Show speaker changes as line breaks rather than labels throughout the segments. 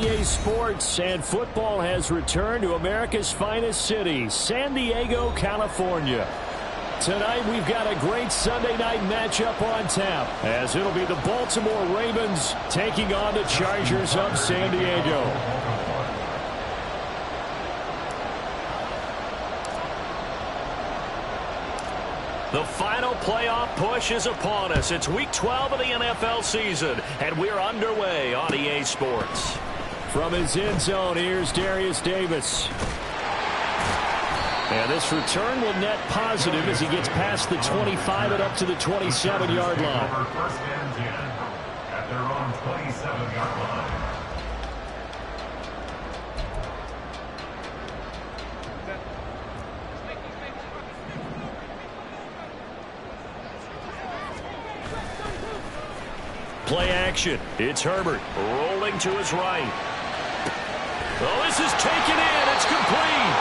EA Sports, and football has returned to America's finest city, San Diego, California. Tonight we've got a great Sunday night matchup on tap, as it'll be the Baltimore Ravens taking on the Chargers of San Diego. The final playoff push is upon us. It's Week 12 of the NFL season, and we're underway on EA Sports. From his end zone, here's Darius Davis. And this return will net positive as he gets past the 25 and up to the 27-yard line.
First and 10 at their own 27-yard line.
Play action. It's Herbert rolling to his right. Oh, this is taken in. It's complete.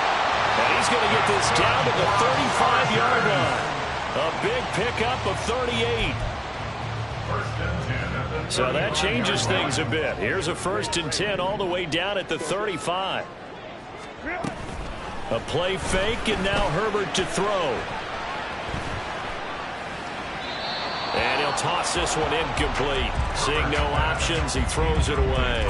And he's going to get this down to the 35-yard line. A big pickup of 38. So that changes things a bit. Here's a 1st and 10 all the way down at the 35. A play fake, and now Herbert to throw. And he'll toss this one incomplete. Seeing no options, he throws it away.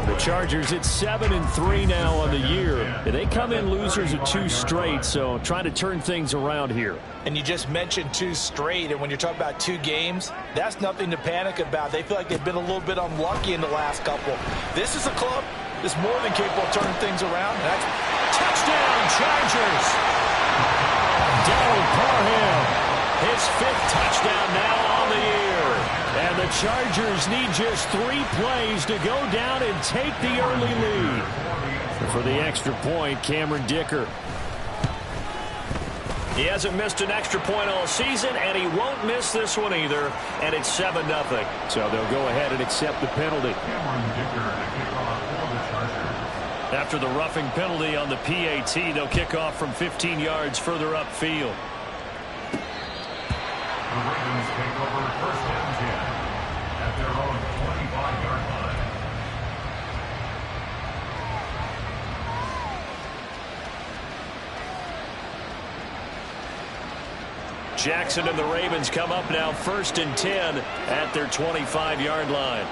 The Chargers at 7-3 now on the year. They come in losers of 2 straight, so trying to turn things around here.
And you just mentioned 2 straight, and when you're talking about 2 games, that's nothing to panic about. They feel like they've been a little bit unlucky in the last couple. This is a club that's more than capable of turning things around.
Touchdown, Chargers! Donald Parham. His 5th touchdown now on the year. And the Chargers need just 3 plays to go down and take the early lead. For the extra point, Cameron Dicker. He hasn't missed an extra point all season, and he won't miss this one either. And it's 7-0. So they'll go ahead and accept the penalty. After the roughing penalty on the PAT, they'll kick off from 15 yards further upfield.
The Ravens take over 1st and 10 at their own 25-yard line.
Jackson and the Ravens come up now 1st and 10 at their 25-yard line.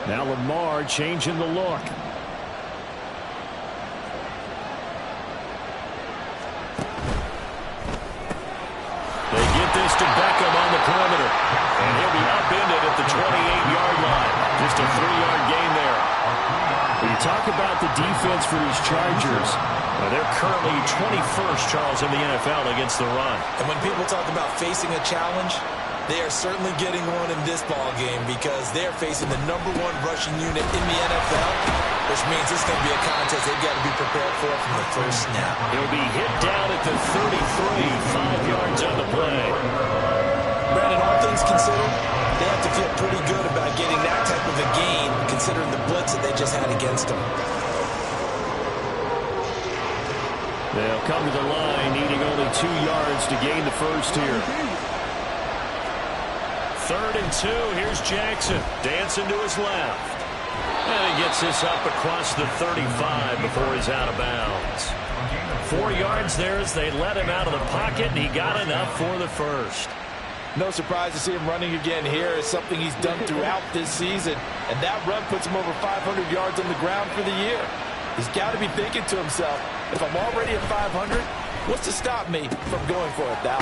Now Lamar changing the look. They get this to Beckham on the perimeter. And he'll be upended at the 28-yard line. Just a 3-yard gain there. When you talk about the defense for these Chargers, they're currently 21st, Charles, in the NFL against the run.
And when people talk about facing a challenge, they are certainly getting one in this ball game because they're facing the #1 rushing unit in the NFL, which means it's going to be a contest they've got to be prepared for from the first snap.
He'll be hit down at the 33, 5 yards on the play.
Brandon, all things considered, they have to feel pretty good about getting that type of a gain considering the blitz that they just had against them.
They'll come to the line needing only 2 yards to gain the first here. 3rd and 2. Here's Jackson dancing to his left. And he gets this up across the 35 before he's out of bounds. 4 yards there as they let him out of the pocket, and he got enough for the first.
No surprise to see him running again here. It's something he's done throughout this season. And that run puts him over 500 yards on the ground for the year. He's got to be thinking to himself, if I'm already at 500, what's to stop me from going for 1,000?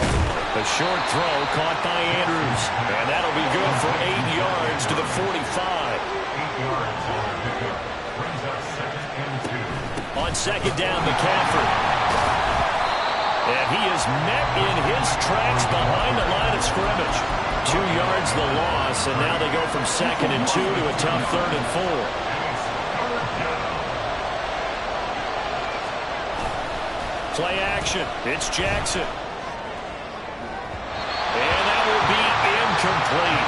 A short throw caught by Andrews. And that'll be good for 8 yards to the 45.
8 yards on the pickup. Brings up 2nd and 2.
On 2nd down, McCaffrey. And he is met in his tracks behind the line of scrimmage. 2 yards the loss, and now they go from 2nd and 2 to a tough 3rd and 4. Play action. It's Jackson. And that will be incomplete.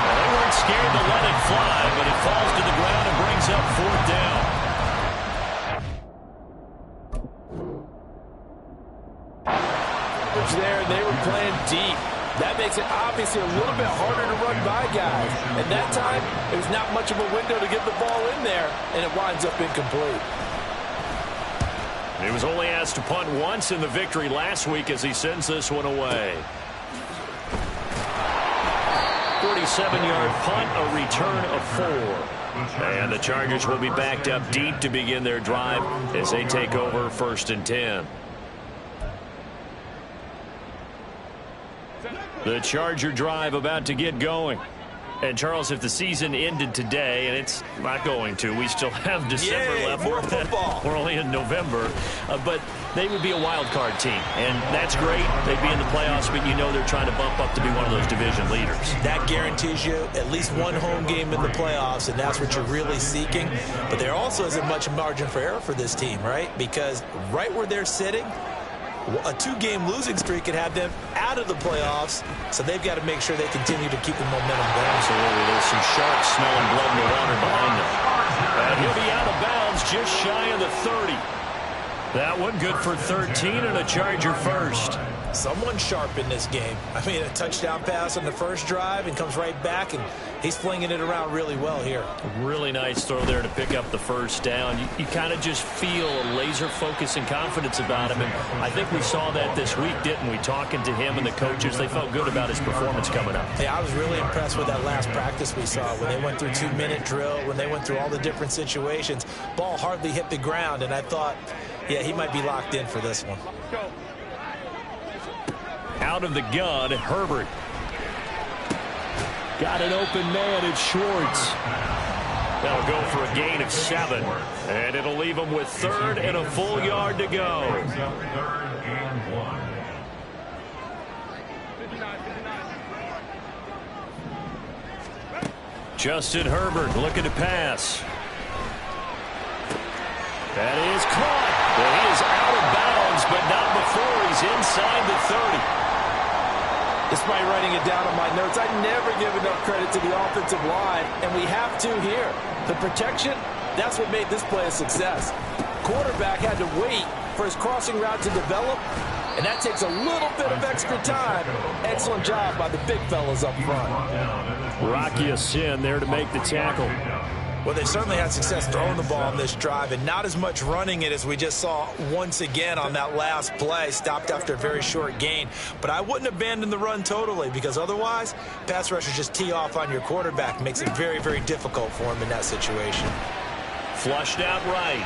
Well, they weren't scared to let it fly, but it falls to the ground and brings up 4th down.
coverage there, and they were playing deep. That makes it obviously a little bit harder to run by guys. At that time, it was not much of a window to get the ball in there, and it winds up incomplete.
He was only asked to punt once in the victory last week as he sends this one away. 47-yard punt, a return of 4. And the Chargers will be backed up deep to begin their drive as they take over 1st and 10. The Charger drive about to get going. And, Charles, if the season ended today, and it's not going to, we still have December left.
More football.
We're only in November. But they would be a wild card team, and that's great. They'd be in the playoffs, but you know they're trying to bump up to be one of those division leaders.
That guarantees you at least one home game in the playoffs, and that's what you're really seeking. But there also isn't much margin for error for this team, right? Because right where they're sitting, a 2-game losing streak could have them out of the playoffs, so they've got to make sure they continue to keep the momentum going.
Absolutely. There's some sharks smelling blood in the water behind them. And he'll be out of bounds just shy of the 30. That one good for 13 and a Charger first.
Someone sharp in this game. I mean, a touchdown pass on the first drive and comes right back, and he's flinging it around really well here.
Really nice throw there to pick up the first down. You kind of just feel a laser focus and confidence about him, and I think we saw that this week, didn't we? Talking to him and the coaches, they felt good about his performance coming up.
Hey, I was really impressed with that last practice we saw when they went through 2-minute drill, when they went through all the different situations. Ball hardly hit the ground, and I thought, yeah, he might be locked in for this one.
Out of the gun, Herbert. Got an open man, it's Schwartz. That'll go for a gain of 7. And it'll leave him with 3rd and a full yard to go. Justin Herbert looking to pass. That is caught. Well, he is out of bounds, but not before he's inside the 30.
Despite writing it down on my notes, I never give enough credit to the offensive line, and we have to here. The protection, that's what made this play a success. Quarterback had to wait for his crossing route to develop, and that takes a little bit of extra time. Excellent job by the big fellas up front.
Rocky Sin there to make the tackle.
Well, they certainly had success throwing the ball on this drive and not as much running it as we just saw once again on that last play. Stopped after a very short gain. But I wouldn't abandon the run totally, because otherwise, pass rushers just tee off on your quarterback. Makes it very, very difficult for him in that situation.
Flushed out right.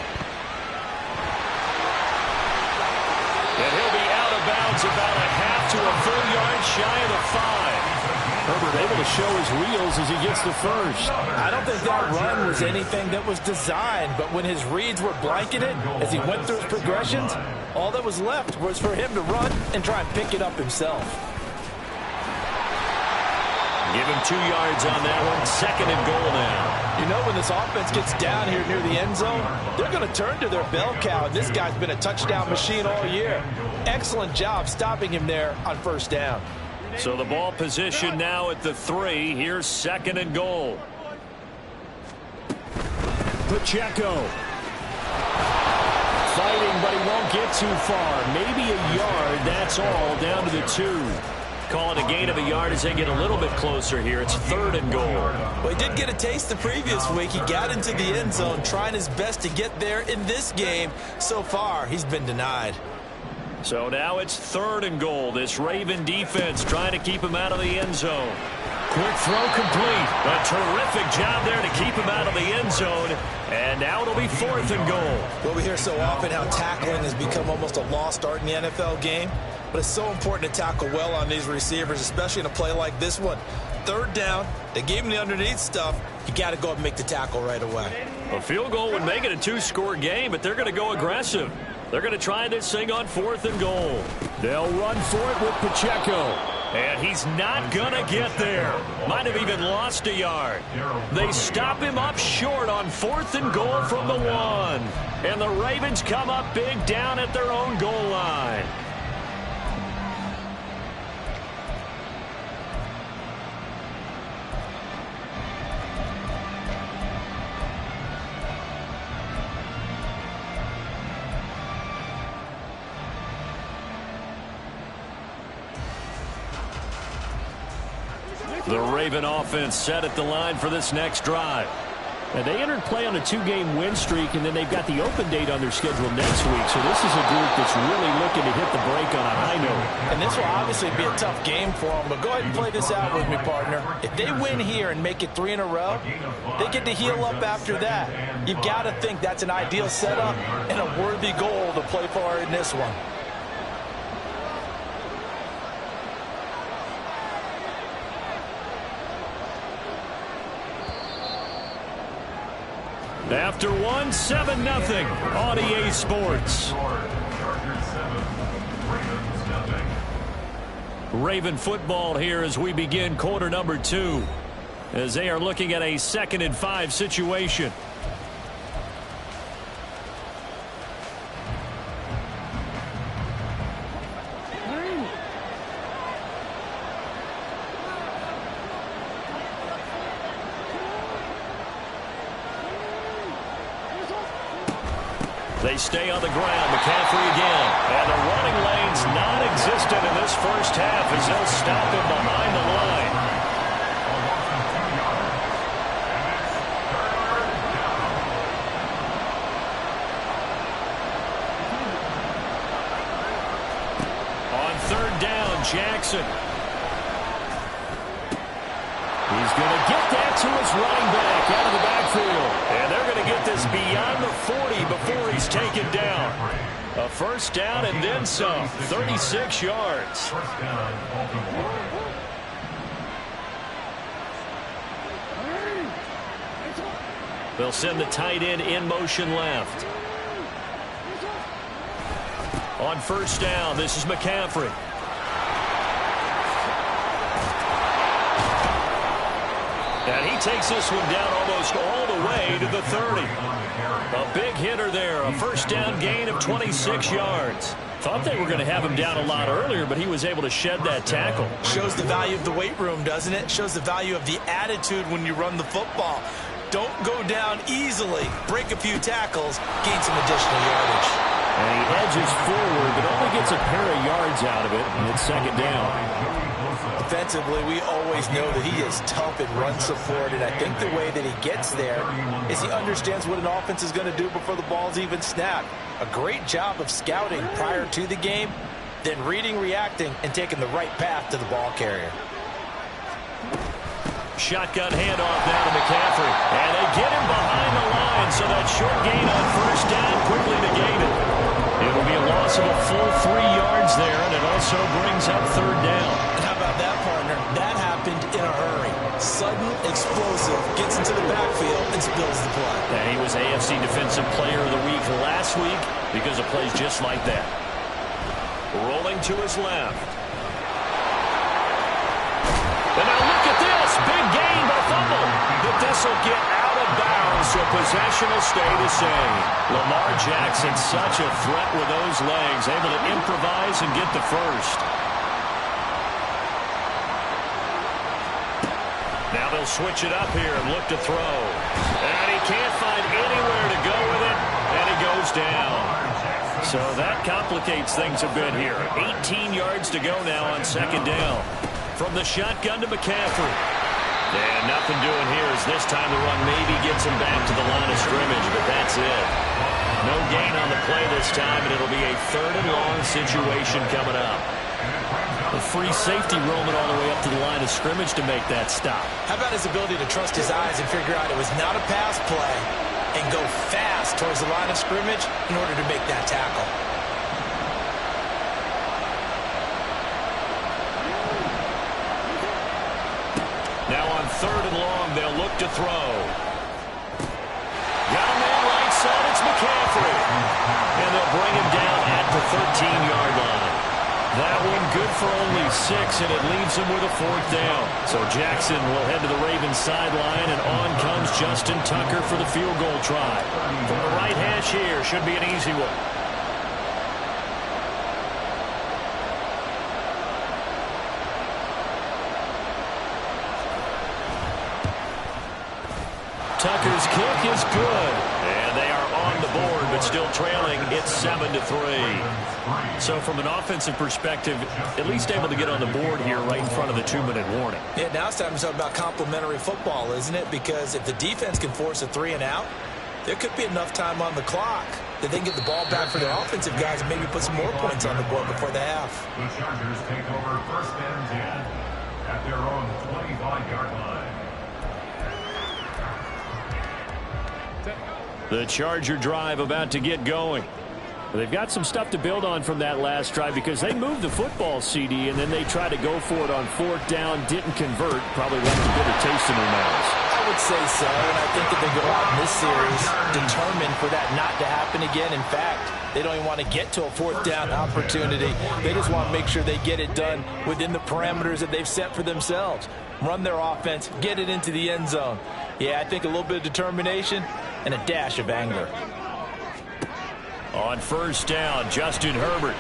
And he'll be out of bounds about a half to a full yard shy of the 5. Herbert able to show his wheels as he gets the first.
I don't think that run was anything that was designed, but when his reads were blanketed, as he went through his progressions, all that was left was for him to run and try and pick it up himself.
Give him 2 yards on that one. 2nd and goal now.
You know, when this offense gets down here near the end zone, they're going to turn to their bell cow, and this guy's been a touchdown machine all year. Excellent job stopping him there on first down.
So the ball position now at the 3. Here's 2nd and goal. Pacheco. Fighting, but he won't get too far. Maybe a yard, that's all, down to the 2. Call it a gain of a yard as they get a little bit closer here. It's 3rd and goal.
Well, he did get a taste the previous week. He got into the end zone, trying his best to get there in this game. So far, he's been denied.
So now it's 3rd and goal. This Raven defense trying to keep him out of the end zone. Quick throw complete. A terrific job there to keep him out of the end zone. And now it'll be 4th and goal.
Well, we hear so often how tackling has become almost a lost art in the NFL game. But it's so important to tackle well on these receivers, especially in a play like this one. 3rd down, they gave him the underneath stuff. You got to go up and make the tackle right away.
A field goal would make it a 2-score game, but they're going to go aggressive. They're going to try this thing on 4th and goal. They'll run for it with Pacheco. And he's not going to get there. Might have even lost a yard. They stop him up short on 4th and goal from the 1. And the Ravens come up big down at their own goal line. The Raven offense set at the line for this next drive.
And they entered play on a 2-game win streak, and then they've got the open date on their schedule next week. So this is a group that's really looking to hit the break on a high note.
And this will obviously be a tough game for them, but go ahead and play this out with me, partner. If they win here and make it 3 in a row, they get to heal up after that. You've got to think that's an ideal setup and a worthy goal to play for in this one.
After 1, 7-0 on EA Sports. Raven football here as we begin quarter number 2, as they are looking at a 2nd and 5 situation. They stay on the ground. McCaffrey again. And the running lane's non-existent in this first half as they'll stop him behind the line. On 3rd down, Jackson. He's going to get that to his running back out of the backfield. And they're going to get this beyond the 40 before he's taken down. A 1st down and then some. 36 yards. They'll send the tight end in motion left. On 1st down, this is McCaffrey. And he takes this one down almost all the way to the 30. A big hitter there. A 1st down gain of 26 yards. Thought they were going to have him down a lot earlier, but he was able to shed that tackle.
Shows the value of the weight room, doesn't it? Shows the value of the attitude when you run the football. Don't go down easily. Break a few tackles. Gain some additional yardage.
And he edges forward, but only gets a pair of yards out of it, and it's 2nd down.
Defensively, we always know that he is tough in run support, and I think the way that he gets there is he understands what an offense is going to do before the ball's even snapped. A great job of scouting prior to the game, then reading, reacting, and taking the right path to the ball carrier.
Shotgun handoff now to McCaffrey. And they get him behind the line, so that short gain on 1st down quickly negated. It'll be a loss of a full 3 yards there, and it also brings up 3rd down.
And how about that, partner? That happened in a hurry. Sudden, explosive, gets into the backfield and spills the play.
And he was AFC Defensive Player of the Week last week because of plays just like that. Rolling to his left. And now look at this. Big gain, but a fumble. But this will get out of bounds, so possession will stay the same. Lamar Jackson, such a threat with those legs, able to improvise and get the 1st. Now they'll switch it up here and look to throw. And he can't find anywhere to go with it, and he goes down. So that complicates things a bit here. 18 yards to go now on 2nd down. From the shotgun to McCaffrey. And nothing doing here as this time the run maybe gets him back to the line of scrimmage, but that's it. No gain on the play this time, and it'll be a 3rd and long situation coming up. A free safety roaming all the way up to the line of scrimmage to make that stop.
How about his ability to trust his eyes and figure out it was not a pass play and go fast towards the line of scrimmage in order to make that tackle?
Now on 3rd and long, they'll look to throw. Got a man right side, it's McCaffrey. And they'll bring him down at the 13-yard line. That one good for only 6, and it leaves him with a 4th down. So Jackson will head to the Ravens sideline, and on comes Justin Tucker for the field goal try. From the right hash here, should be an easy one. Tucker's kick is good, and they are on the board, but still
still trailing. It's 7-3. So from an offensive perspective, at least able to get on the board here right in front of the 2-minute warning.
Yeah, now it's time to talk about complementary football, isn't it? Because if the defense can force a 3 and out, there could be enough time on the clock that they can get the ball back for their offensive guys and maybe put some more points on the board before the half.
The Chargers take over 1st and 10 at their own 25-yard line.
The Charger drive about to get going. They've got some stuff to build on from that last drive because they moved the football, CD, and then they tried to go for it on 4th down, didn't convert, probably left a bitter taste in their mouths.
I would say so, and I think that they go out in this series determined for that not to happen again. In fact, they don't even want to get to a 4th down opportunity. They just want to make sure they get it done within the parameters that they've set for themselves. Run their offense, get it into the end zone. Yeah, I think a little bit of determination and a dash of anger.
On 1st down, Justin Herbert.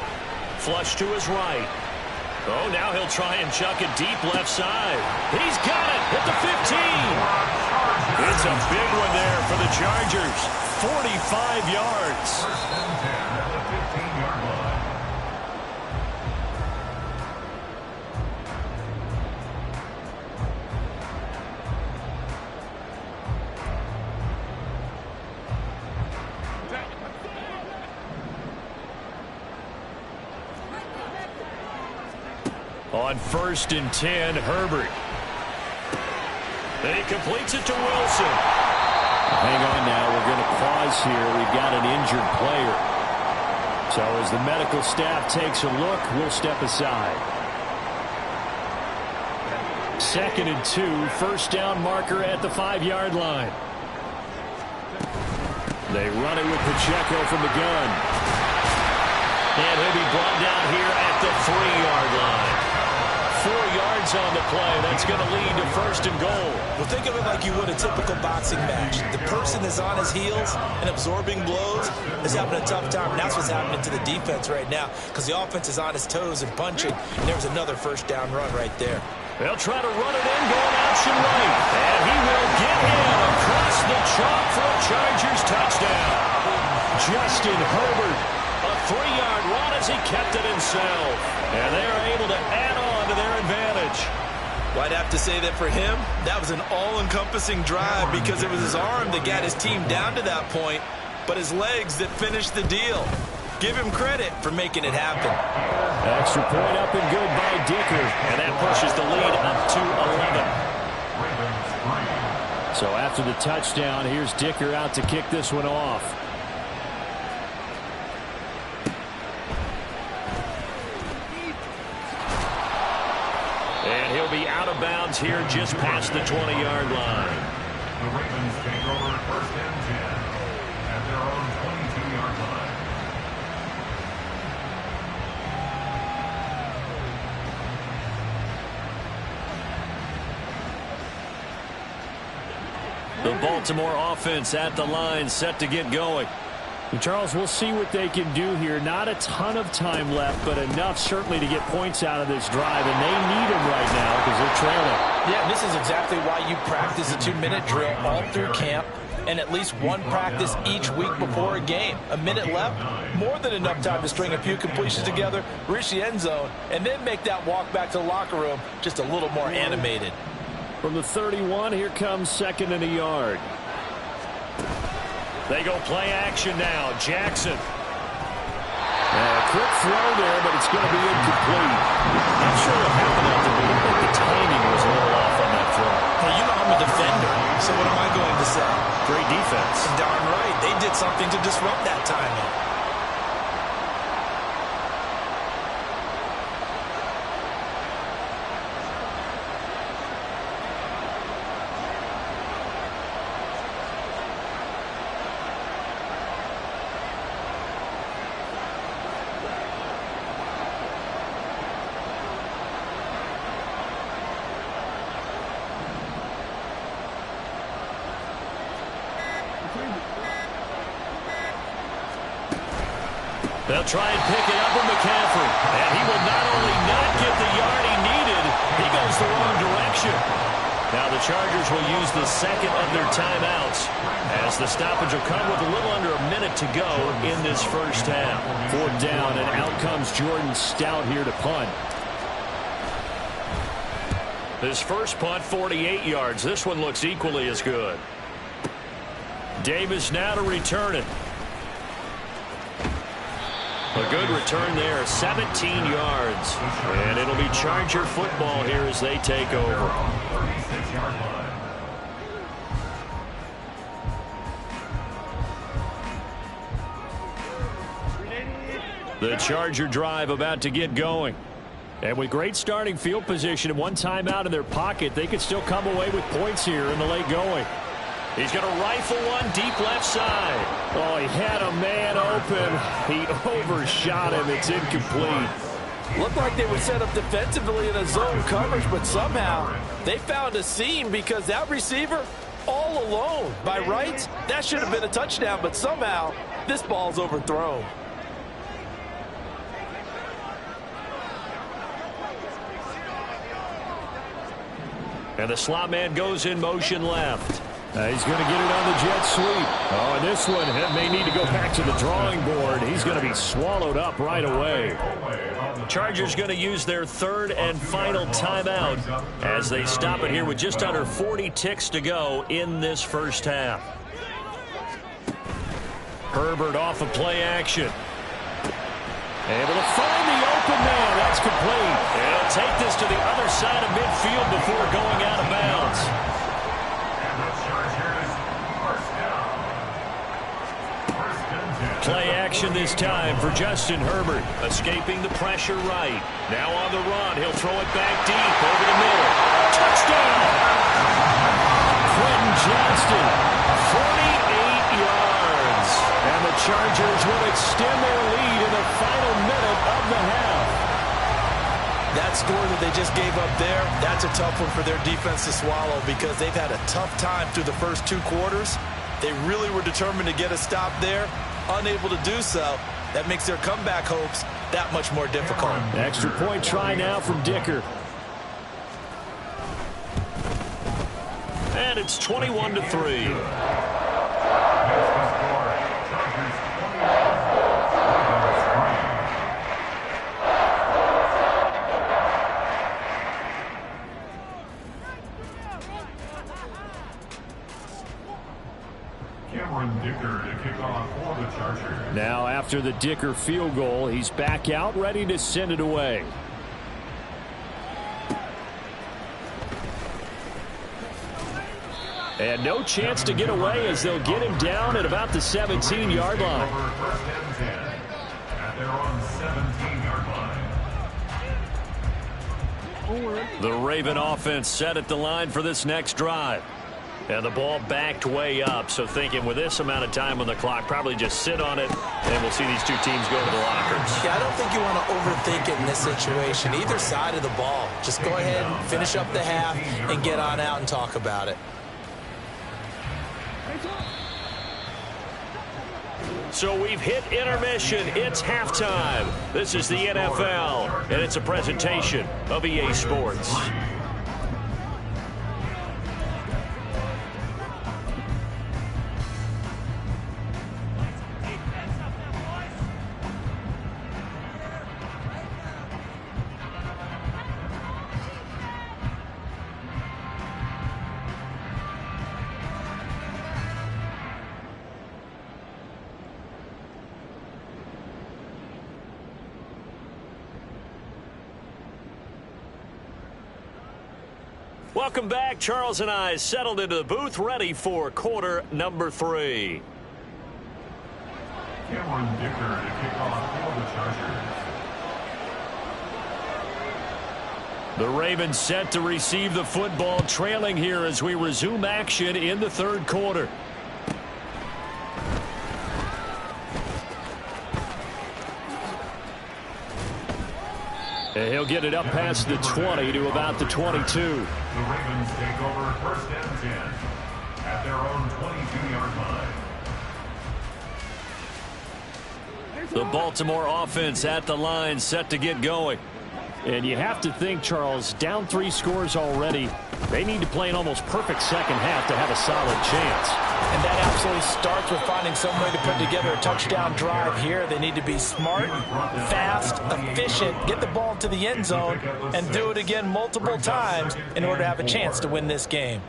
Flush to his right. Oh, now he'll try and chuck it deep left side. He's got it at the 15. It's a big one there for the Chargers. 45 yards.
1st and 10 at the 15-yard line.
On 1st and 10, Herbert. And he completes it to Wilson. Hang on now. We're going to pause here. We've got an injured player. So as the medical staff takes a look, we'll step aside. 2nd and 2. 1st down marker at the 5-yard line. They run it with Pacheco from the gun. And he'll be brought down here at the 3-yard line. 4 yards on the play. That's going to lead to 1st and goal.
Well, think of it like you would a typical boxing match. The person that's on his heels and absorbing blows is having a tough time. And that's what's happening to the defense right now because the offense is on his toes and punching. And there's another 1st down run right there.
They'll try to run it in, going option right. And he will get in across the chalk for a Chargers touchdown. Justin Herbert, a 3-yard run as he kept it himself. And they are able to add on to their advantage.
Well, I'd have to say that for him, that was an all-encompassing drive because it was his arm that got his team down to that point, but his legs that finished the deal. Give him credit for making it happen.
Extra point up and good by Dicker. And that pushes the lead up to 11. So after the touchdown, here's Dicker out to kick this one off. And he'll be out of bounds here just past the 20-yard line.
The Ravens take over 1st and 10 at their own 22-yard line.
The Baltimore offense at the line, set to get going. And Charles, we'll see what they can do here. Not a ton of time left, but enough certainly to get points out of this drive, and they need them right now because they're trailing.
Yeah, and this is exactly why you practice a 2-minute drill all through camp and at least one practice each week before a game. A minute left, more than enough time to string a few completions together, reach the end zone, and then make that walk back to the locker room just a little more animated.
From the 31, here comes 2nd and a yard. They go play action now. Jackson. A quick throw there, but it's going to be incomplete. Not sure what happened out there, but I think the timing was a little off on that throw.
Hey, you know I'm a defender, so what am I going to say?
Great defense.
Darn right. They did something to disrupt that timing.
They'll try and pick it up with McCaffrey. And he will not only not get the yard he needed, he goes the wrong direction. Now the Chargers will use the second of their timeouts as the stoppage will come with a little under a minute to go in this first half.
4th down, and out comes Jordan Stout here to punt.
His first punt, 48 yards. This one looks equally as good. Davis now to return it. A good return there, 17 yards. And it'll be Charger football here as they take over.
36-yard line.
The Charger drive about to get going.
And with great starting field position and one timeout in their pocket, they could still come away with points here in the late going.
He's going to rifle one deep left side.
Oh, he had a man open. He overshot him. It's incomplete.
Looked like they were set up defensively in a zone coverage, but somehow they found a seam because that receiver all alone. By rights, that should have been a touchdown, but somehow this ball's overthrown.
And the slot man goes in motion left.
He's going to get it on the jet sweep. Oh, and this one may need to go back to the drawing board. He's going to be swallowed up right away.
Chargers going to use their third and final timeout as they stop it here with just under 40 ticks to go in this first half. Herbert off of play action.
Able to find the open man. That's complete.
And he'll take this to the other side of midfield before going out of bounds. Play action this time for Justin Herbert. Escaping the pressure right. Now on the run. He'll throw it back deep over the middle. Touchdown!
Quentin Johnston.
48 yards.
And the Chargers will extend their lead in the final minute of the half.
That score that they just gave up there, that's a tough one for their defense to swallow because they've had a tough time through the first 2 quarters. They really were determined to get a stop there. Unable to do so, that makes their comeback hopes that much more difficult.
Extra point try now from Dicker.
And it's 21-3.
Now after the Dicker field goal, he's back out ready to send it away. And no chance to get away as they'll get him down at about the 17-yard line.
At their own 17-yard line.
The Raven offense set at the line for this next drive. And the ball backed way up, so thinking with this amount of time on the clock, probably just sit on it, and we'll see these two teams go to the lockers.
Yeah, I don't think you want to overthink it in this situation. Either side of the ball. Just go ahead and finish up the half and get on out and talk about it.
So we've hit intermission. It's halftime. This is the NFL, and it's a presentation of EA Sports. Welcome back. Charles and I settled into the booth, ready for quarter number 3.
Cameron Dicker to kick off for the Chargers.
The Ravens set to receive the football, trailing here as we resume action in the third quarter. He'll get it up past the 20 to about the 22.
The Ravens take over first and 10 at their own 22-yard line.
The Baltimore offense at the line, set to get going. And you have to think, Charles, down 3 scores already. They need to play an almost perfect second half to have a solid chance.
And that absolutely starts with finding some way to put together a touchdown drive here. They need to be smart, fast, efficient, get the ball to the end zone, and do it again multiple times in order to have a chance to win this game.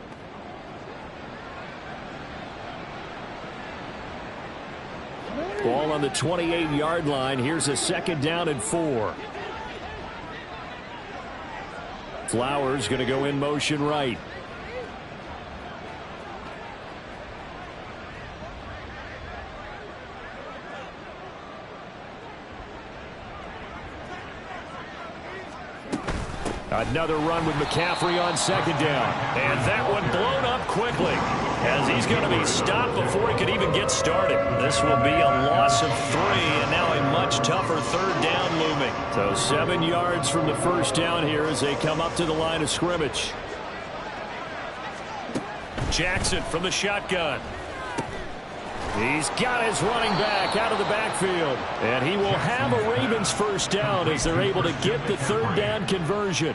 Ball on the 28-yard line. Here's a 2nd down and 4. Flowers going to go in motion right. Another run with McCaffrey on 2nd down. And that one blown up quickly as he's going to be stopped before he could even get started. This will be a loss of 3 and now a much tougher 3rd down looming. So 7 yards from the 1st down here as they come up to the line of scrimmage. Jackson from the shotgun. He's got his running back out of the backfield. And he will have a Ravens 1st down as they're able to get the 3rd down conversion.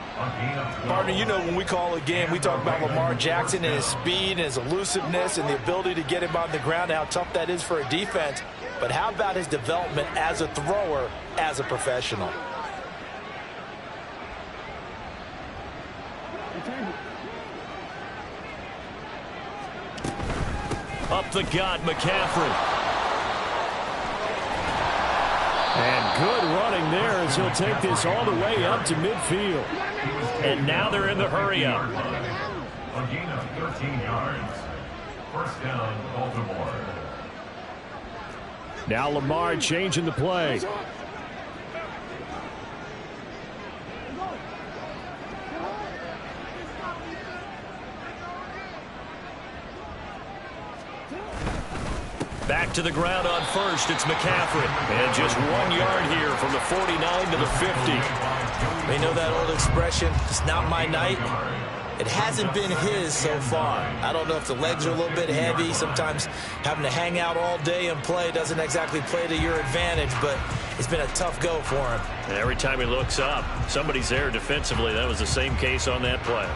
Partner, you know when we call a game, we talk about Lamar Jackson and his speed and his elusiveness and the ability to get him on the ground, how tough that is for a defense. But how about his development as a thrower, as a professional?
Up the gut, McCaffrey. And good running there as he'll take this all the way up to midfield. And now they're in the hurry-up.
A gain of 13 yards. 1st down, Baltimore.
Now Lamar changing the play. Back to the ground on 1st. It's McCaffrey. And just 1 yard here from the 49 to the 50.
They know that old expression, it's not my night. It hasn't been his so far. I don't know if the legs are a little bit heavy. Sometimes having to hang out all day and play doesn't exactly play to your advantage, but it's been a tough go for him.
And every time he looks up, somebody's there defensively. That was the same case on that play.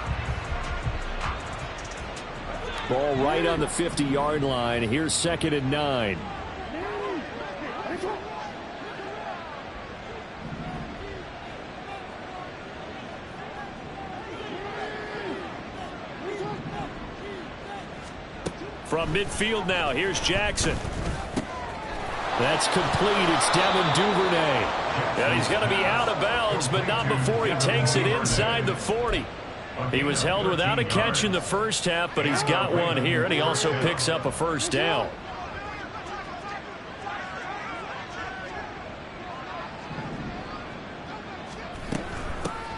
Ball right on the 50-yard line. Here's 2nd and 9. From midfield now, here's Jackson. That's complete. It's Devin Duvernay. And he's going to be out of bounds, but not before he takes it inside the 40. He was held without a catch in the 1st half, but he's got one here, and he also picks up a 1st down.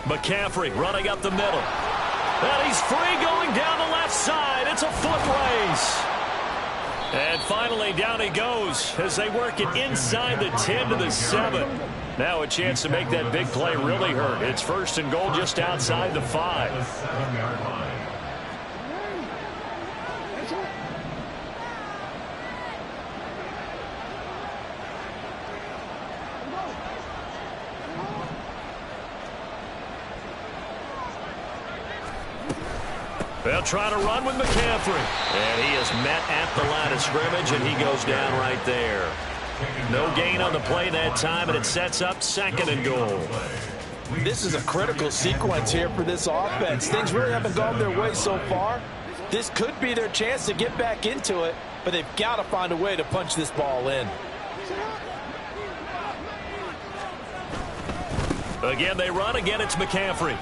McCaffrey running up the middle. And he's free going down the left side. It's a foot race. And finally down he goes as they work it inside the 10 to the 7. Now a chance to make that big play really hurt. It's 1st and goal just outside the 5.
The 7-yard line.
They'll try to run with McCaffrey. And he is met at the line of scrimmage, and he goes down right there. No gain on the play that time, and it sets up 2nd and goal.
This is a critical sequence here for this offense. Things really haven't gone their way so far. This could be their chance to get back into it, but they've got to find a way to punch this ball in.
Again, they run. Again, it's McCaffrey.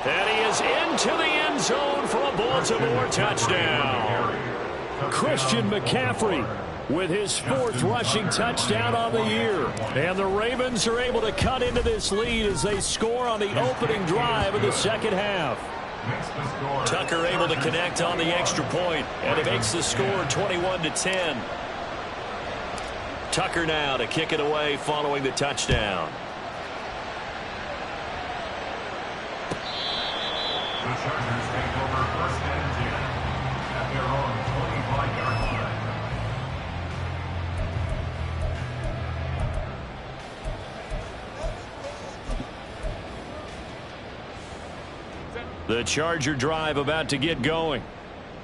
And he is into the end zone for a Baltimore touchdown. Christian McCaffrey with his 4th rushing touchdown on the year. And the Ravens are able to cut into this lead as they score on the opening drive of the 2nd half. Tucker able to connect on the extra point, and it makes the score 21-10. Tucker now to kick it away following the touchdown.
The Chargers take over 1st and 10 at their own 25-yard line.
The Charger drive about to get going.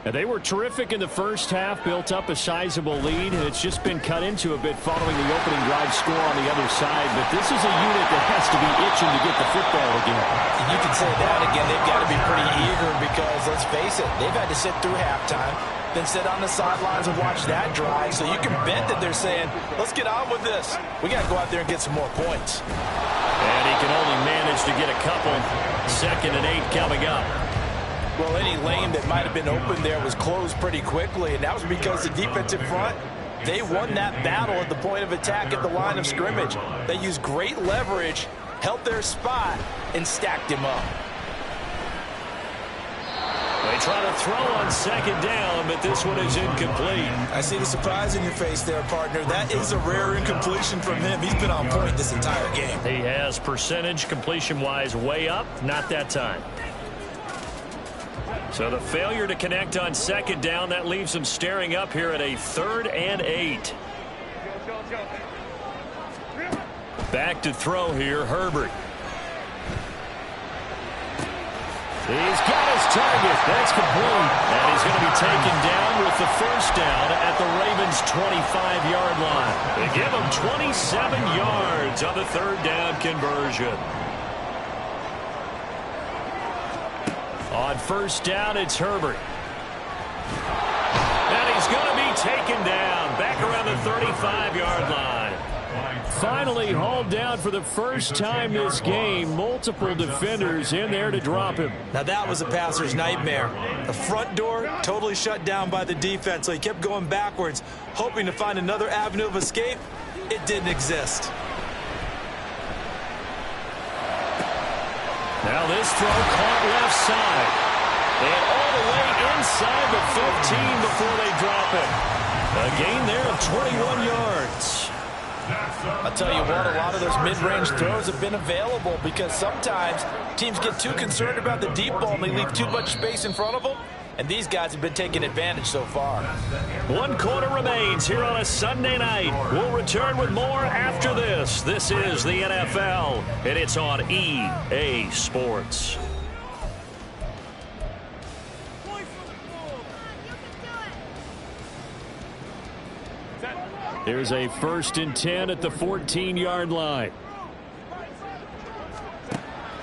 And they were terrific in the first half, built up a sizable lead, and it's just been cut into a bit following the opening drive score on the other side. But this is a unit that has to be itching to get the football again.
And you can say that again. They've got to be pretty eager because, let's face it, they've had to sit through halftime, then sit on the sidelines and watch that drive. So you can bet that they're saying, let's get on with this. We got to go out there and get some more points.
And he can only manage to get a couple. 2nd and 8 coming up.
Well, any lane that might have been open there was closed pretty quickly, and that was because the defensive front, they won that battle at the point of attack at the line of scrimmage. They used great leverage, held their spot, and stacked him up.
They try to throw on 2nd down, but this one is incomplete.
I see the surprise in your face there, partner. That is a rare incompletion from him. He's been on point this entire game.
He has percentage completion-wise way up, not that time. So the failure to connect on 2nd down, that leaves him staring up here at a 3rd and 8. Back to throw here, Herbert. He's got his target. That's complete. And he's going to be taken down with the 1st down at the Ravens' 25-yard line. They give him 27 yards on the 3rd down conversion. On 1st down, it's Herbert. And he's going to be taken down back around the 35-yard line. Finally hauled down for the first time this game. Multiple defenders in there to drop him.
Now that was a passer's nightmare. The front door totally shut down by the defense, so he kept going backwards, hoping to find another avenue of escape. It didn't exist.
Now this throw caught left side. And all the way inside the 15 before they drop it. A gain there of 21 yards.
I'll tell you what, a lot of those mid-range throws have been available because sometimes teams get too concerned about the deep ball and they leave too much space in front of them. And these guys have been taking advantage so far.
1 quarter remains here on a Sunday night. We'll return with more after this. This is the NFL, and it's on EA Sports. There's a 1st and 10 at the 14-yard line.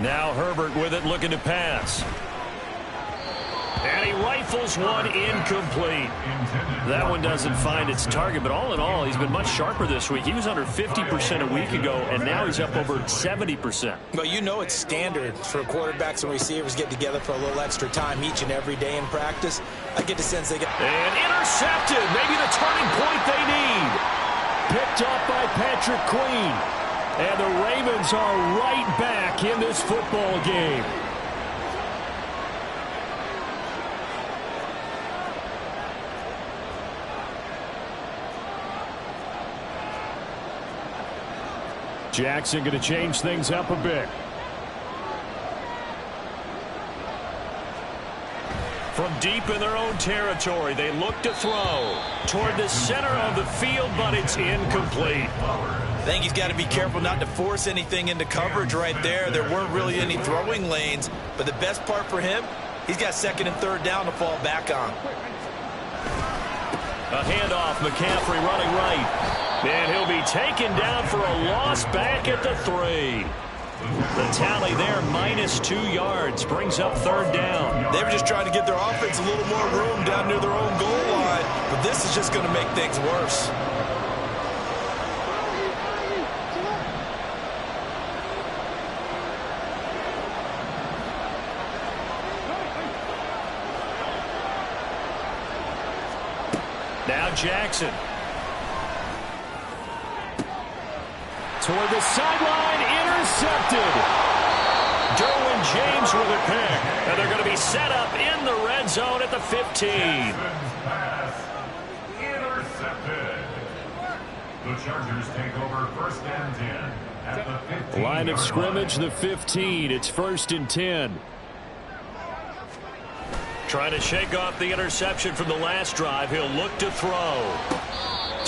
Now Herbert with it, looking to pass. And he rifles one incomplete. That one doesn't find its target, but all in all, he's been much sharper this week. He was under 50% a week ago, and now he's up over 70%.
But you know it's standard for quarterbacks and receivers get together for a little extra time each and every day in practice. I get the sense they get...
And intercepted, maybe the turning point they need. Picked up by Patrick Queen. And the Ravens are right back in this football game. Jackson going to change things up a bit. From deep in their own territory, they look to throw toward the center of the field, but it's incomplete.
I think he's got to be careful not to force anything into coverage right there. There weren't really any throwing lanes, but the best part for him, he's got 2nd and 3rd down to fall back on.
A handoff, McCaffrey running right. And he'll be taken down for a loss back at the 3. The tally there, -2 yards, brings up 3rd down.
They were just trying to give their offense a little more room down near their own goal line, but this is just going to make things worse.
Now Jackson. Toward the sideline, intercepted. Derwin James with a pick. And they're going to be set up in the red zone at the 15.
Intercepted. The Chargers take over 1st and 10 at the 15.
Line of scrimmage, the 15. It's 1st and 10. Trying to shake off the interception from the last drive. He'll look to throw.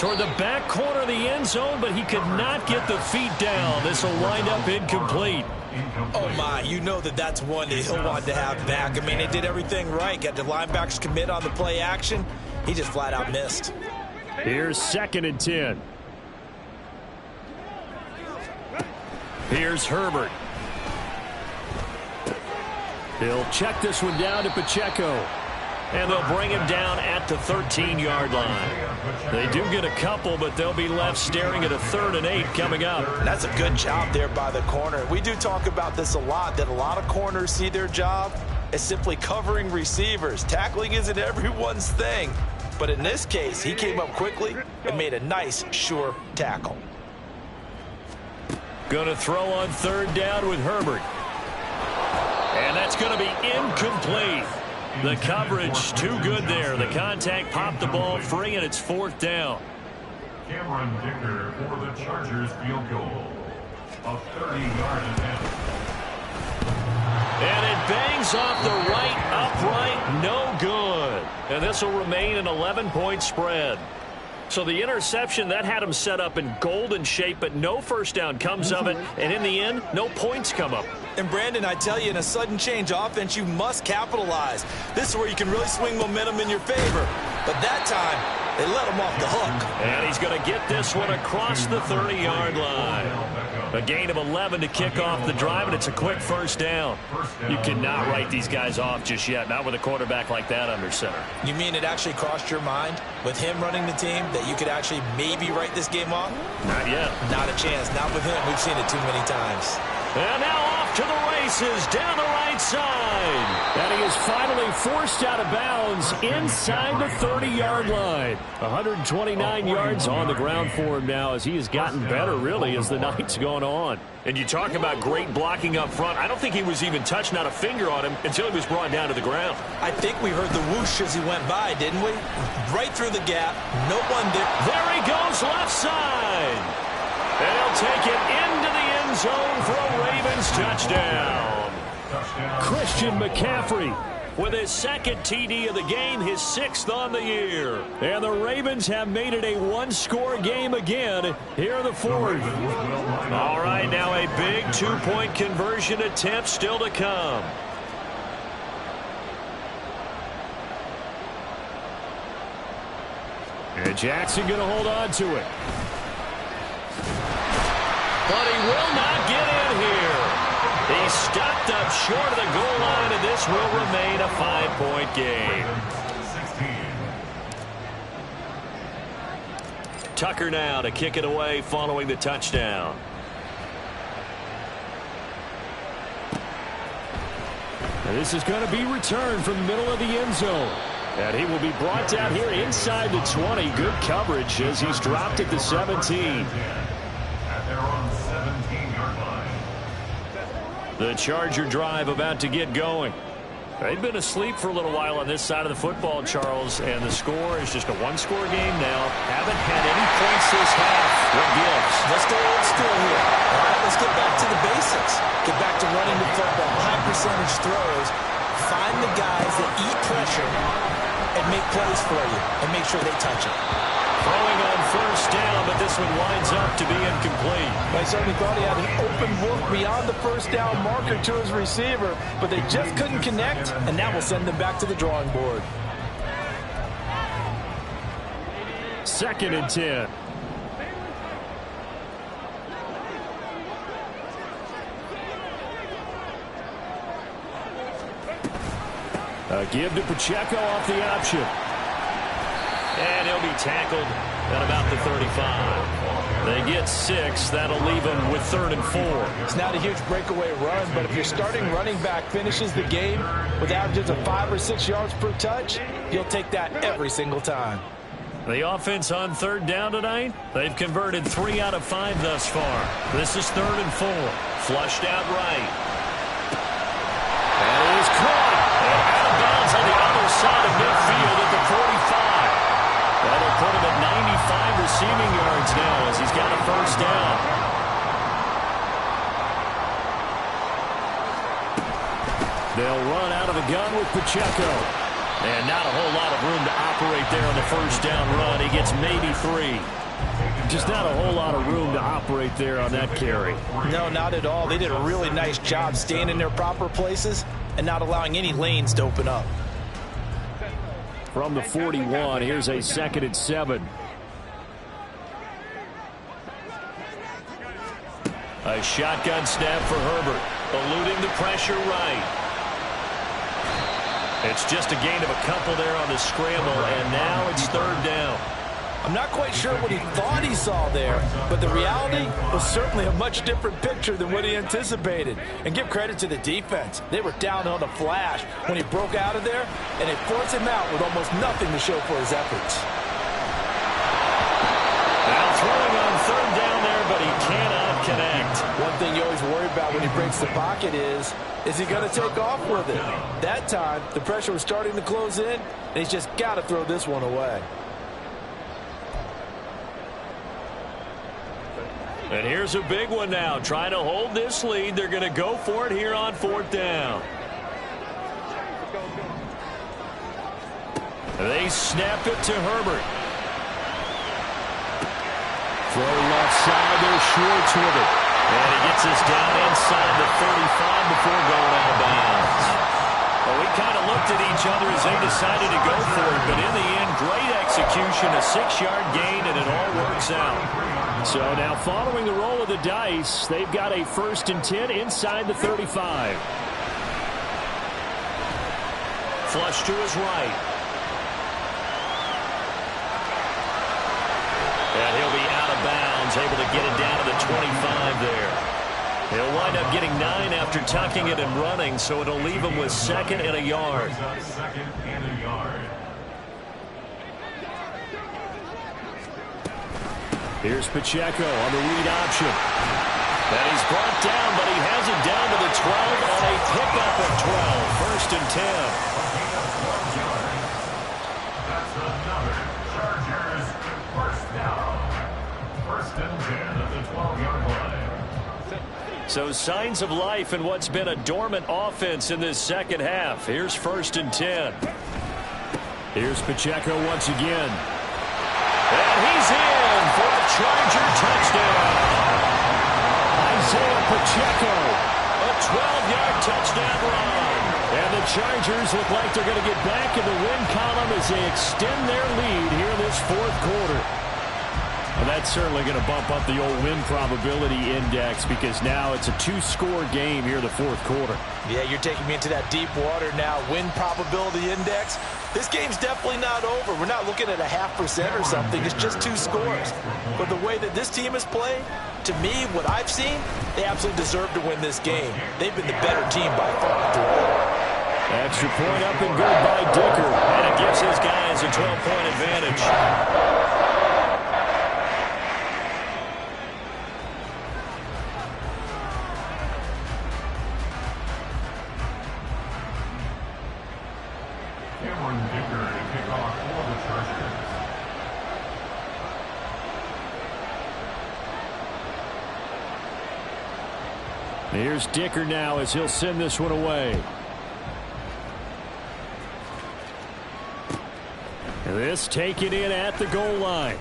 toward the back corner of the end zone, but he could not get the feet down. This will wind up incomplete.
Oh, my. You know that's one that he'll want to have back. I mean, they did everything right. Got the linebackers commit on the play action. He just flat out missed.
Here's 2nd and 10. Here's Herbert. He'll check this one down to Pacheco. And they'll bring him down at the 13-yard line. They do get a couple, but they'll be left staring at a 3rd and 8 coming up.
That's a good job there by the corner. We do talk about this a lot, that a lot of corners see their job as simply covering receivers. Tackling isn't everyone's thing. But in this case, he came up quickly and made a nice, sure tackle.
Going to throw on 3rd down with Herbert. And that's going to be incomplete. The coverage too good there. The contact popped the ball free, and it's 4th down.
Cameron Dicker for the Chargers field goal. A 30-yard attempt.
And it bangs off the right upright. No good. And this will remain an 11-point spread. So the interception, that had him set up in golden shape, but no first down comes of it. And in the end, no points come up.
And Brandon, I tell you, in a sudden change offense, you must capitalize. This is where you can really swing momentum in your favor. But that time, they let him off the hook.
And he's going to get this one across the 30-yard line. A gain of 11 to kick off the drive, and it's a quick first down. You cannot write these guys off just yet, not with a quarterback like that under center.
You mean it actually crossed your mind with him running the team that you could actually maybe write this game off?
Not yet.
Not a chance. Not with him. We've seen it too many times.
And now off to the races down the right side. And he is finally forced out of bounds inside the 30-yard line. 129 yards on the ground for him now as he has gotten better, really, as the night's gone on. And you talk about great blocking up front. I don't think he was even touched, not a finger on him, until he was brought down to the ground.
I think we heard the whoosh as he went by, didn't we? Right through the gap. No one there.
There he goes, left side. And he'll take it into the end zone for a Ravens touchdown. Christian McCaffrey with his 2nd TD of the game, his 6th on the year. And the Ravens have made it a one-score game again here in the 4th. All right, now a big 2-point conversion attempt still to come. And Jackson going to hold on to it. But he will not get in here. He's stopped up short of the goal line, and this will remain a 5-point game. 16. Tucker now to kick it away following the touchdown. And this is going to be returned from the middle of the end zone. And he will be brought down here inside the 20. Good coverage as he's dropped at the 17. The Charger drive about to get going. They've been asleep for a little while on this side of the football, Charles, and the score is just a one-score game now. Haven't had any points this half. What gives?
Let's go old school here. All right, let's get back to the basics. Get back to running the football, high percentage throws. Find the guys that eat pressure and make plays for you and make sure they touch it.
Throwing on first down, but this one winds up to be incomplete.
I certainly thought he had an open look beyond the first down marker to his receiver, but they just couldn't connect, and that will send them back to the drawing board.
2nd and 10. A give to Pacheco off the option. And he'll be tackled at about the 35. They get 6. That'll leave them with 3rd and 4.
It's not a huge breakaway run, but if your starting running back finishes the game with averages of 5 or 6 yards per touch, you'll take that every single time.
The offense on 3rd down tonight, they've converted 3 out of 5 thus far. This is 3rd and 4. Flushed out right. And it is caught. And out of bounds on the other side of midfield at the 45. That'll put him at 95 receiving yards now as he's got a first down. They'll run out of the gun with Pacheco. And not a whole lot of room to operate there on the first down run. He gets maybe 3. Just not a whole lot of room to operate there on that carry.
No, not at all. They did a really nice job staying in their proper places and not allowing any lanes to open up.
From the 41, here's a 2nd and 7. A shotgun snap for Herbert, eluding the pressure right. It's just a gain of a couple there on the scramble, and now it's 3rd down.
I'm not quite sure what he thought he saw there, but the reality was certainly a much different picture than what he anticipated. And give credit to the defense. They were down on the flash when he broke out of there, and they forced him out with almost nothing to show for his efforts.
Now throwing on 3rd down there, but he cannot connect.
One thing you always worry about when he breaks the pocket is he going to take off with it? That time, the pressure was starting to close in, and he's just got to throw this one away.
And here's a big one now. Trying to hold this lead. They're going to go for it here on 4th down. They snap it to Herbert. Throw left side. There's Schwartz with it. And he gets us down inside the 35 before going out of bounds. Well, we kind of looked at each other as they decided to go for it. But in the end, great execution. A 6-yard gain, and it all works out. So now following the roll of the dice, they've got a 1st and 10 inside the 35. Flush to his right. And he'll be out of bounds, able to get it down to the 25 there. He'll wind up getting 9 after tucking it and running, so it'll leave him with 2nd and a yard. Here's Pacheco on the read option. And he's brought down, but he has it down to the 12 on a pickup of 12. 1st and 10.
That's another Chargers 1st down. 1st and 10 at the 12-yard line.
So signs of life in what's been a dormant offense in this second half. Here's 1st and 10. Here's Pacheco once again. And he's in for a Charger touchdown. Isaiah Pacheco, a 12-yard touchdown run. And the Chargers look like they're going to get back in the win column as they extend their lead here in this 4th quarter. Well, that's certainly going to bump up the old win probability index because now it's a 2-score game here in the 4th quarter.
Yeah, you're taking me into that deep water now. Win probability index. This game's definitely not over. We're not looking at a 0.5% or something. It's just 2 scores. But the way that this team has played, to me, what I've seen, they absolutely deserve to win this game. They've been the better team by far throughout.
Extra point up and good by Dicker. And it gives his guys a 12-point advantage. Here's Dicker now as he'll send this one away. This taken in at the goal line.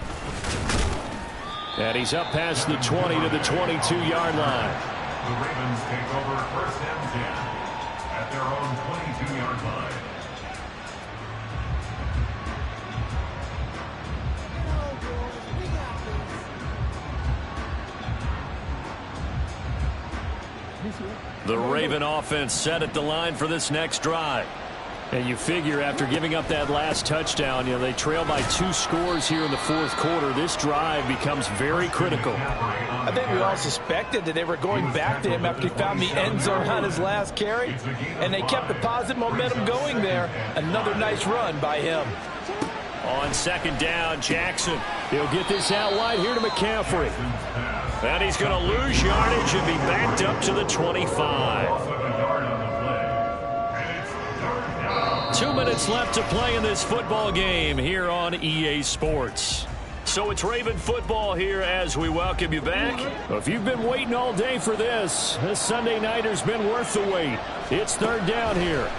And he's up past the 20 to the 22-yard line.
The Ravens take over 1st and 10 at their own 22-yard line.
The Raven offense set at the line for this next drive. And you figure after giving up that last touchdown, they trail by 2 scores here in the 4th quarter. This drive becomes very critical.
I think we all suspected that they were going back to him after he found the end zone on his last carry. And they kept the positive momentum going there. Another nice run by him.
On 2nd down, Jackson. He'll get this out wide here to McCaffrey. And he's going to lose yardage and be backed up to the 25. 2 minutes left to play in this football game here on EA Sports. So it's Raven football here as we welcome you back. If you've been waiting all day for this Sunday nighter's been worth the wait. It's 3rd down here.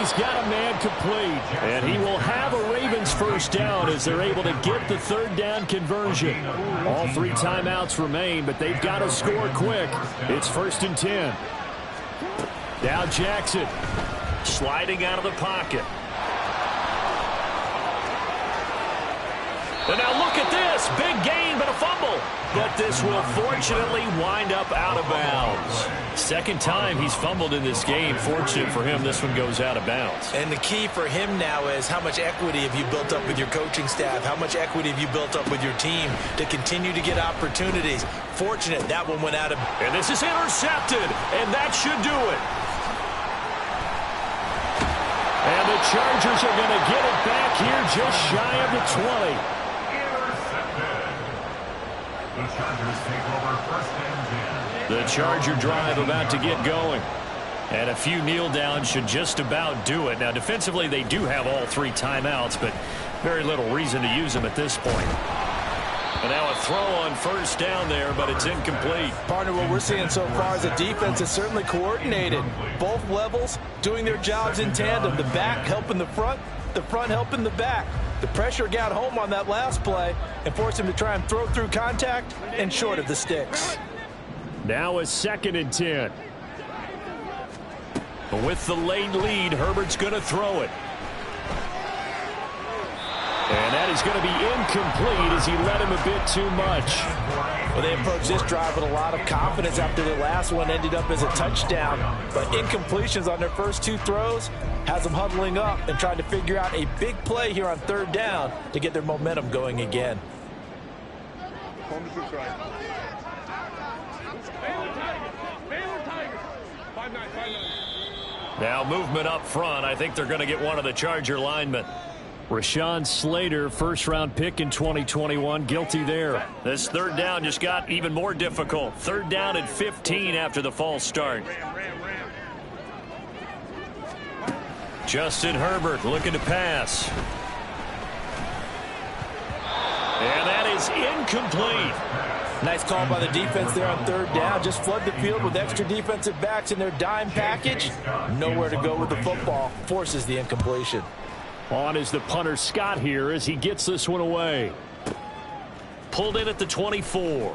he's got a man complete. And he will have a Ravens first down as they're able to get the third down conversion. All 3 timeouts remain, but they've got to score quick. It's 1st and 10. Now Jackson sliding out of the pocket. And now look at this. Big gain, but a fumble. But this will fortunately wind up out of bounds. Second time he's fumbled in this game. Fortunate for him, this one goes out of bounds.
And the key for him now is how much equity have you built up with your coaching staff? How much equity have you built up with your team to continue to get opportunities? Fortunate that one went out of...
And this is intercepted, and that should do it. And the Chargers are going to get it back here just shy of the 20.
The Chargers take over 1st and 10.
The Charger drive about to get going. And a few kneel downs should just about do it. Now, defensively, they do have all 3 timeouts, but very little reason to use them at this point. And now a throw on 1st down there, but it's incomplete.
Partner, what we're seeing so far is the defense is certainly coordinated. Both levels doing their jobs in tandem. The back helping the front helping the back. The pressure got home on that last play and forced him to try and throw through contact and short of the sticks.
Now a 2nd and 10. With the late lead, Herbert's going to throw it. And that is going to be incomplete as he led him a bit too much.
Well, they approached this drive with a lot of confidence after the last one ended up as a touchdown. But incompletions on their first 2 throws has them huddling up and trying to figure out a big play here on 3rd down to get their momentum going again.
Now movement up front. I think they're going to get one of the Charger linemen. Rashawn Slater, 1st-round pick in 2021, guilty there. This 3rd down just got even more difficult. 3rd down and 15 after the false start. Justin Herbert looking to pass. And that is incomplete.
Nice call by the defense there on 3rd down. Just flood the field with extra defensive backs in their dime package. Nowhere to go with the football. Forces the incompletion.
On is the punter Scott here as he gets this one away. Pulled in at the 24.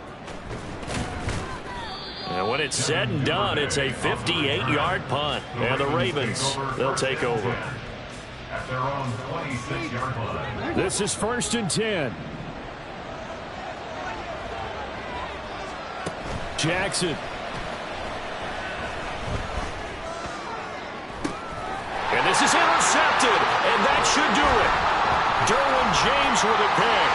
And when it's said and done, it's a 58-yard punt. And the Ravens, they'll take over.
At their own 26-yard line.
This is 1st and 10. Jackson. And this is intercepted, and that should do it. Derwin James with a pick.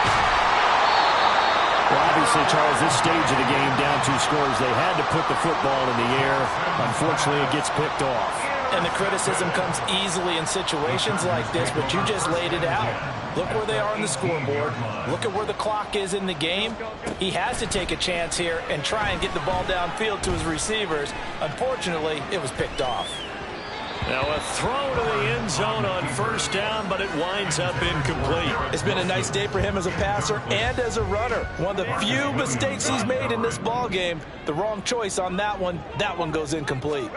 Well, obviously, Charles, this stage of the game, down 2 scores, they had to put the football in the air. Unfortunately, it gets picked off.
And the criticism comes easily in situations like this, but you just laid it out. Look where they are on the scoreboard. Look at where the clock is in the game. He has to take a chance here and try and get the ball downfield to his receivers. Unfortunately, it was picked off.
Now a throw to the end zone on 1st down, but it winds up incomplete.
It's been a nice day for him as a passer and as a runner. One of the few mistakes he's made in this ball game. The wrong choice on that one. That one goes incomplete.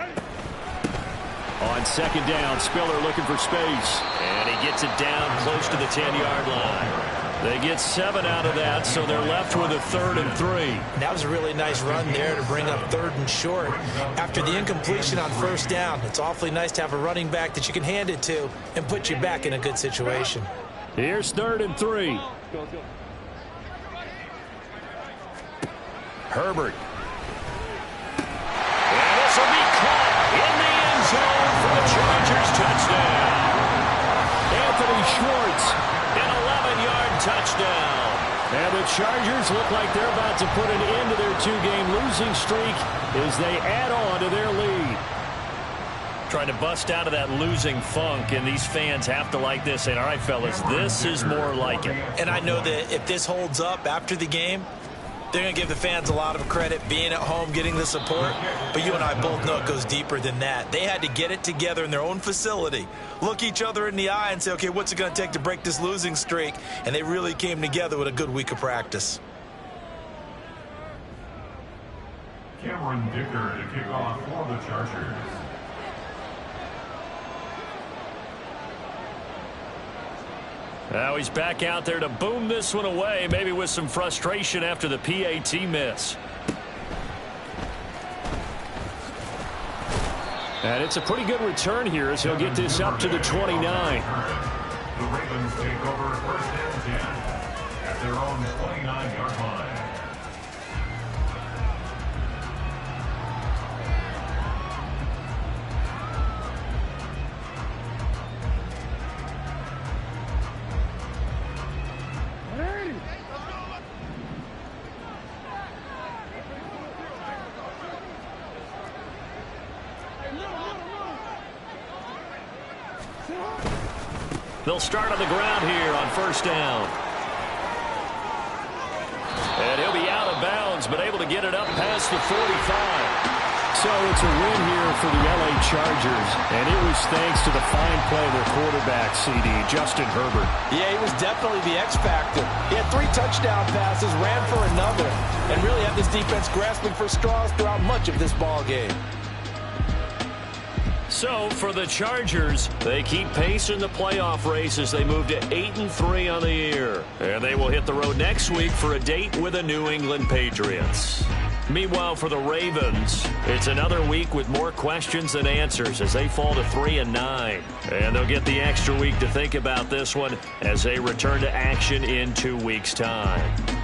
On 2nd down, Spiller looking for space. And he gets it down close to the 10-yard line. They get 7 out of that, so they're left with a 3rd and 3.
That was a really nice run there to bring up 3rd and short. After the incompletion on 1st down, it's awfully nice to have a running back that you can hand it to and put you back in a good situation.
Here's 3rd and 3. Herbert. And this will be caught in the end zone for the Chargers touchdown. Anthony Schwartz, an 11-yard touchdown. And the Chargers look like they're about to put an end to their 2-game losing streak as they add on to their lead. Trying to bust out of that losing funk, and these fans have to like this. And all right, fellas, this is more like it.
And I know that if this holds up after the game, they're going to give the fans a lot of credit being at home, getting the support. But you and I both know it goes deeper than that. They had to get it together in their own facility, look each other in the eye and say, okay, what's it going to take to break this losing streak? And they really came together with a good week of practice.
Cameron Dicker to kick off for the Chargers.
Now he's back out there to boom this one away, maybe with some frustration after the PAT miss. And it's a pretty good return here as he'll get this up to the 29.
The Ravens take over first and 10 at their own 29-yard line.
They'll start on the ground here on first down. And he'll be out of bounds, but able to get it up past the 45.
So it's a win here for the LA Chargers, and it was thanks to the fine play of their quarterback, CD, Justin Herbert.
Yeah, he was definitely the X factor. He had 3 touchdown passes, ran for another, and really had this defense grasping for straws throughout much of this ball game.
So for the Chargers, they keep pace in the playoff race as they move to 8-3 on the year. And they will hit the road next week for a date with the New England Patriots. Meanwhile, for the Ravens, it's another week with more questions than answers as they fall to 3-9. And they'll get the extra week to think about this one as they return to action in 2 weeks' time.